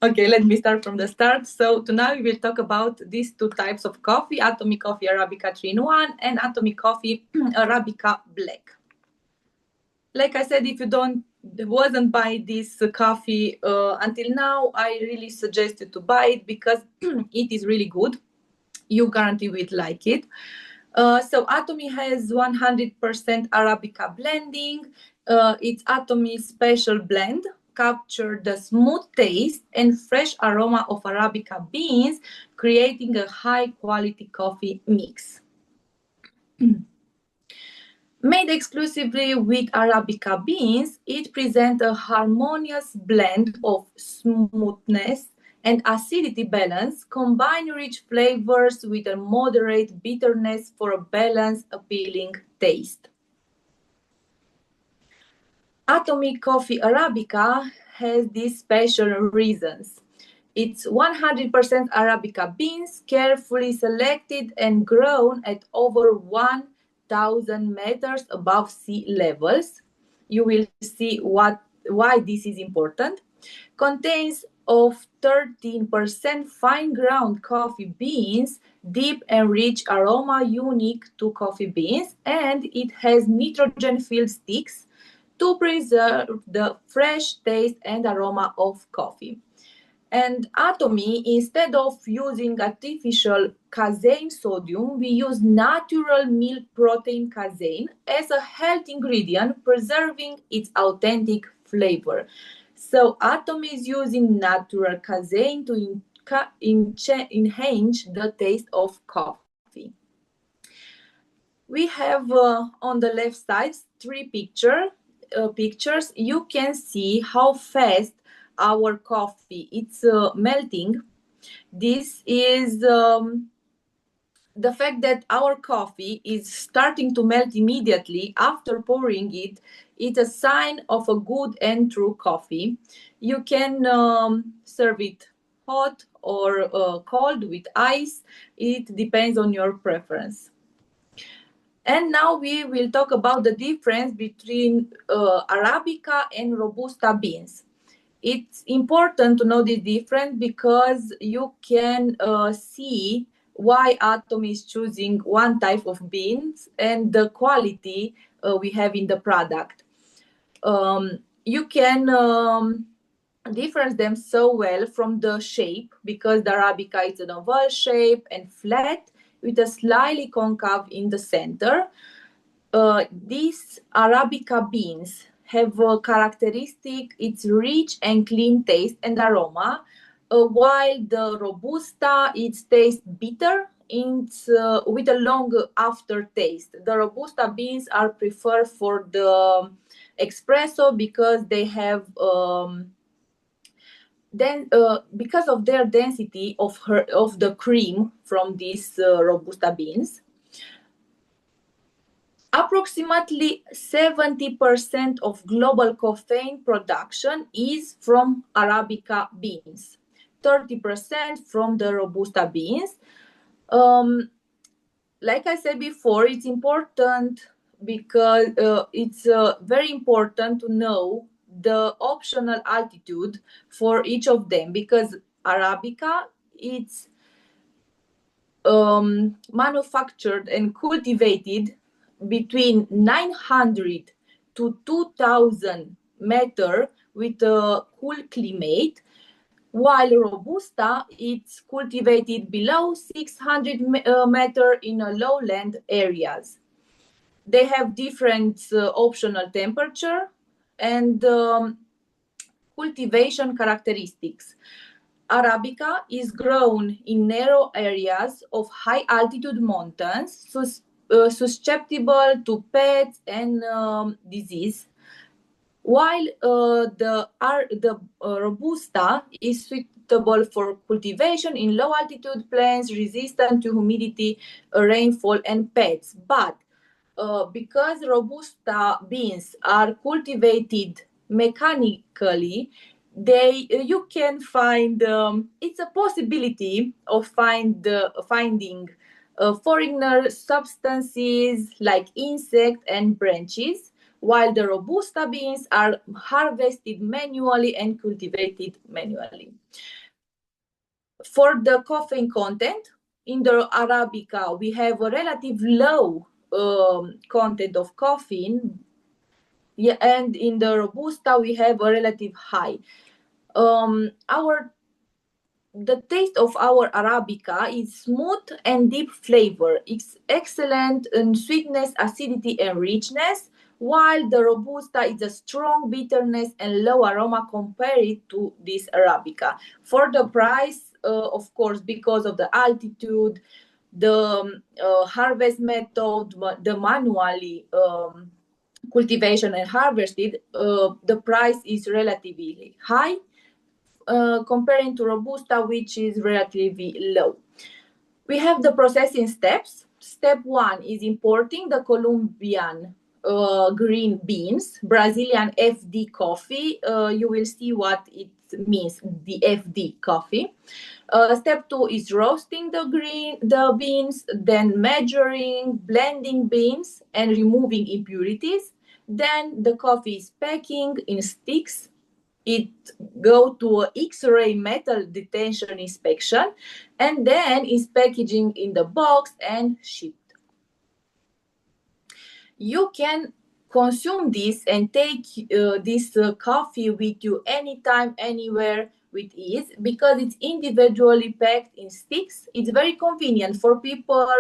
Okay, let me start from the start. So tonight we will talk about these two types of coffee, Atomy Coffee Arabica 3-in-1 and Atomy Coffee Arabica Black. Like I said, if you wasn't buy this coffee until now, I really suggest you to buy it because it is really good. You guarantee will like it. So Atomy has 100% Arabica blending. It's Atomy special blend capture the smooth taste and fresh aroma of Arabica beans, creating a high quality coffee mix. Made exclusively with Arabica beans, it presents a harmonious blend of smoothness and acidity balance, combine rich flavors with a moderate bitterness for a balanced, appealing taste. Atomy Coffee Arabica has these special reasons. It's 100% Arabica beans, carefully selected and grown at over 1,000 meters above sea levels. You will see why this is important. Contains of 13% fine ground coffee beans, deep and rich aroma unique to coffee beans, and it has nitrogen-filled sticks to preserve the fresh taste and aroma of coffee. And Atomy, instead of using artificial casein sodium, we use natural milk protein casein as a health ingredient, preserving its authentic flavor. So Atomy is using natural casein to enhance the taste of coffee. We have on the left side three pictures. You can see how fast our coffee it's melting. This is the fact that our coffee is starting to melt immediately after pouring it. It's a sign of a good and true coffee. You can serve it hot or cold with ice. It depends on your preference. And now we will talk about the difference between Arabica and Robusta beans. It's important to know the difference because you can see why Atomy is choosing one type of beans and the quality we have in the product. You can difference them so well from the shape because the Arabica is an oval shape and flat with a slightly concave in the center. These Arabica beans have a characteristic, it's rich and clean taste and aroma, while the Robusta, it tastes bitter with a long aftertaste. The Robusta beans are preferred for the espresso because they have because of their density of the cream from these Robusta beans. Approximately 70% of global caffeine production is from Arabica beans, 30% from the Robusta beans. Like I said before, it's important because it's very important to know the optional altitude for each of them because Arabica, it's manufactured and cultivated between 900 to 2000 meter with a cool climate, while Robusta it's cultivated below 600 meter in a lowland areas. They have different optional temperature and cultivation characteristics. Arabica is grown in narrow areas of high altitude mountains, susceptible to pests and disease, while the Robusta is suitable for cultivation in low altitude plains, resistant to humidity, rainfall, and pests. But because Robusta beans are cultivated mechanically, you can find it's a possibility of finding foreigner substances like insect and branches, while the Robusta beans are harvested manually and cultivated manually. For the caffeine content, in the Arabica, we have a relative low content of caffeine, and in the Robusta, we have a relative high. The taste of our Arabica is smooth and deep flavor. It's excellent in sweetness, acidity, and richness, while the Robusta is a strong bitterness and low aroma compared to this Arabica. For the price, of course, because of the altitude, the harvest method, the manually cultivation and harvested, the price is relatively high. Comparing to Robusta, which is relatively low. We have the processing steps. Step 1 is importing the Colombian green beans, Brazilian FD coffee. You will see what it means, the FD coffee. Step 2 is roasting the beans, then measuring, blending beans, and removing impurities. Then the coffee is packing in sticks. It go to a X-ray metal detention inspection, and then is packaging in the box and shipped. You can consume this and take this coffee with you anytime, anywhere with ease, because it's individually packed in sticks. It's very convenient for people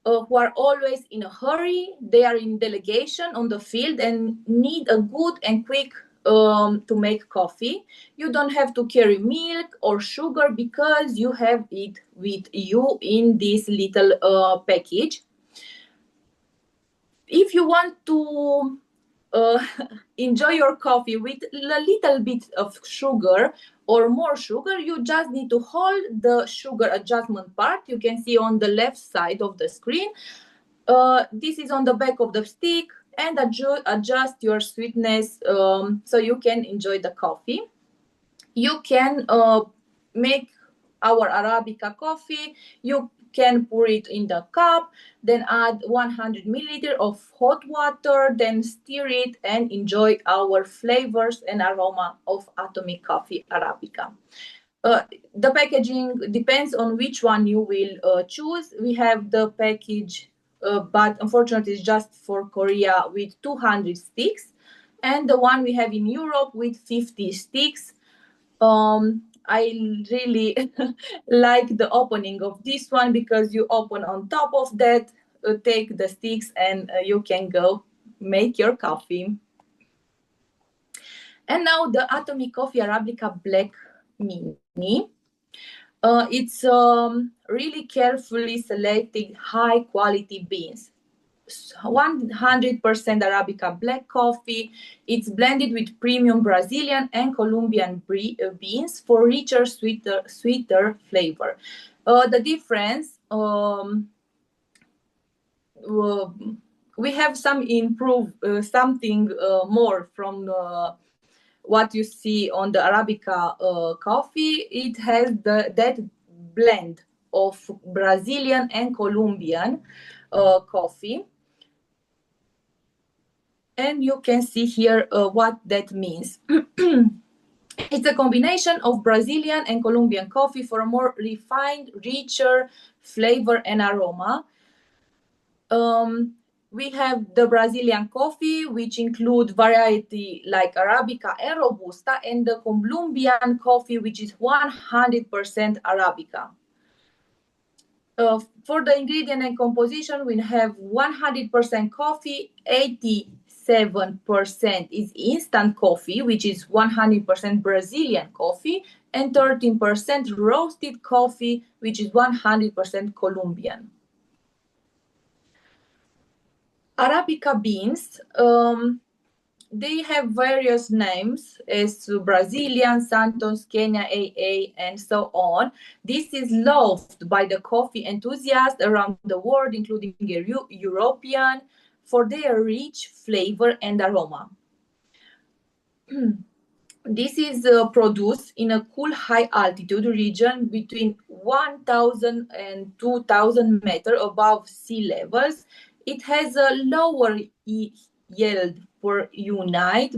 who are always in a hurry. They are in delegation on the field and need a good and quick to make coffee. You don't have to carry milk or sugar because you have it with you in this little package. If you want to enjoy your coffee with a little bit of sugar or more sugar, you just need to hold the sugar adjustment part. You can see on the left side of the screen. This is on the back of the stick, and adjust your sweetness so you can enjoy the coffee. You can make our Arabica coffee. You can pour it in the cup, then add 100 milliliters of hot water, then stir it and enjoy our flavors and aroma of Atomy Coffee Arabica. The packaging depends on which one you will choose. We have the package, but unfortunately it's just for Korea, with 200 sticks, and the one we have in Europe with 50 sticks. I really like the opening of this one, because you open on top of that, take the sticks, and you can go make your coffee. And now the Atomy Coffee Arabica Black Mini. It's really carefully selected high quality beans. 100% Arabica black coffee. It's blended with premium Brazilian and Colombian beans for richer, sweeter flavor. The difference, we have something more from what you see on the Arabica coffee. It has that blend of Brazilian and Colombian coffee. And you can see here what that means. It's a combination of Brazilian and Colombian coffee for a more refined, richer flavor and aroma. We have the Brazilian coffee, which include variety like Arabica and Robusta, and the Colombian coffee, which is 100% Arabica. For the ingredient and composition, we have 100% coffee, 87% is instant coffee, which is 100% Brazilian coffee, and 13% roasted coffee, which is 100% Colombian. Arabica beans, they have various names as Brazilian, Santos, Kenya, AA, and so on. This is loved by the coffee enthusiasts around the world, including European, for their rich flavor and aroma. This is produced in a cool high altitude region between 1,000 and 2,000 meters above sea levels. It has a lower yield per unit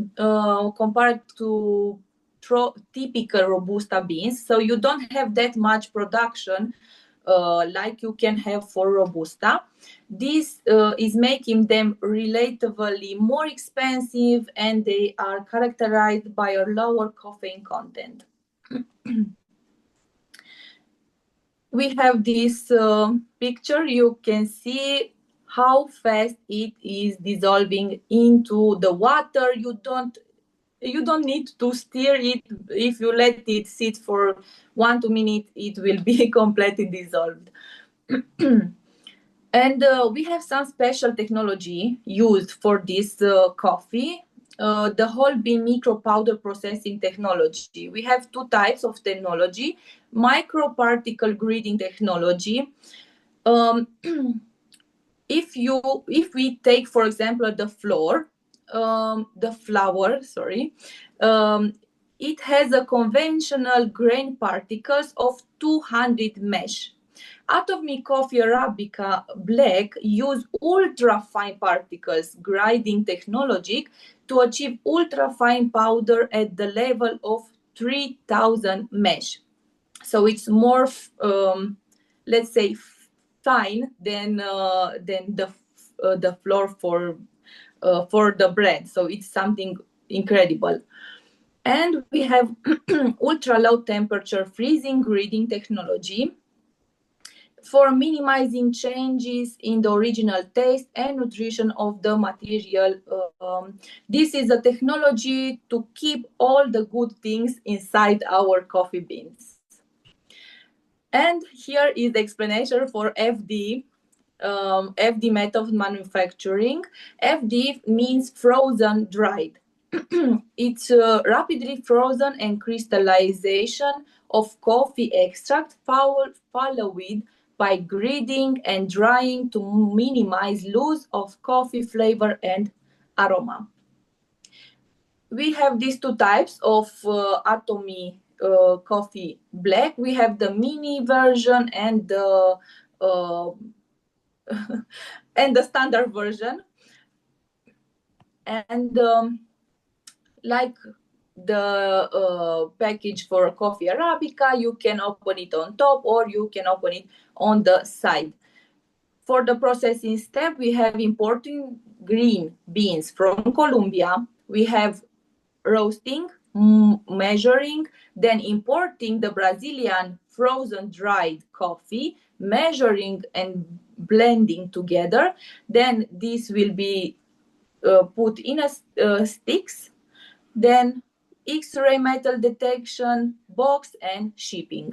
compared to typical Robusta beans. So you don't have that much production like you can have for Robusta. This is making them relatively more expensive, and they are characterized by a lower caffeine content. We have this picture. You can see how fast it is dissolving into the water. You don't need to stir it. If you let it sit for 1-2 minutes, it will be completely dissolved. And we have some special technology used for this coffee, the whole bean micro powder processing technology. We have two types of technology: microparticle grading technology. If we take, for example, the flower, it has a conventional grain particles of 200 mesh. Atomy Coffee Arabica Black use ultra-fine particles grinding technology to achieve ultra-fine powder at the level of 3000 mesh. So it's more, let's say, fine than the flour for the bread. So it's something incredible. And we have ultra low temperature freezing grading technology for minimizing changes in the original taste and nutrition of the material. This is a technology to keep all the good things inside our coffee beans. And here is the explanation for FD. FD method of manufacturing. FD means frozen dried. It's rapidly frozen and crystallization of coffee extract followed by grading and drying to minimize loss of coffee flavor and aroma. We have these two types of Atomy Coffee Black. We have the mini version and the and the standard version. And like the package for coffee Arabica, you can open it on top or you can open it on the side. For the processing step, we have importing green beans from Colombia. We have roasting, measuring, then importing the Brazilian frozen dried coffee, measuring and blending together. Then this will be put in a sticks, then X-ray metal detection, box, and shipping.